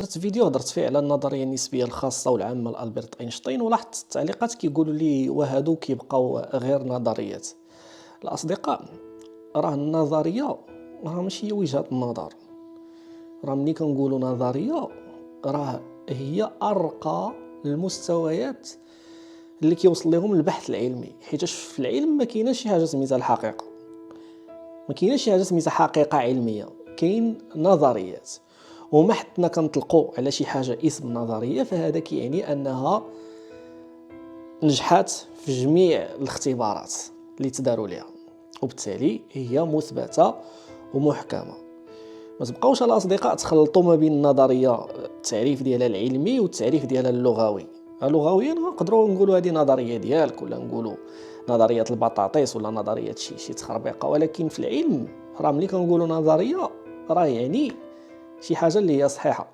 درت فيديو هضرت فيه على النظريه النسبيه الخاصه والعامه لألبرت اينشتاين، ولاحظت التعليقات كيقولوا لي وهادو كيبقاو غير نظريات. الاصدقاء، راه النظريه راه ماشي هي وجهه النظر. راه ملي كنقولوا نظريه راه هي ارقى المستويات اللي كيوصل لهم البحث العلمي، حيتاش في العلم ما كايناش شي حاجه سميتها الحقيقه، ما كايناش شي حاجه سميتها حقيقه علميه، كاين نظريات. وما حدنا كنطلقوا على شي حاجه اسم نظريه فهذا كيعني انها نجحات في جميع الاختبارات اللي تداروا ليها، وبالتالي هي مثبته ومحكمه. ما تبقاوش الاصدقاء تخلطوا ما بين النظريه التعريف ديالها العلمي والتعريف ديالها اللغوي. لغويا نقدروا نقولوا هذه نظريه ديالك، ولا نقولوا نظريه البطاطس، ولا نظريه شي تخربيقه، ولكن في العلم راه ملي كنقولوا نظريه راه يعني شي حاجه اللي هي صحيحه.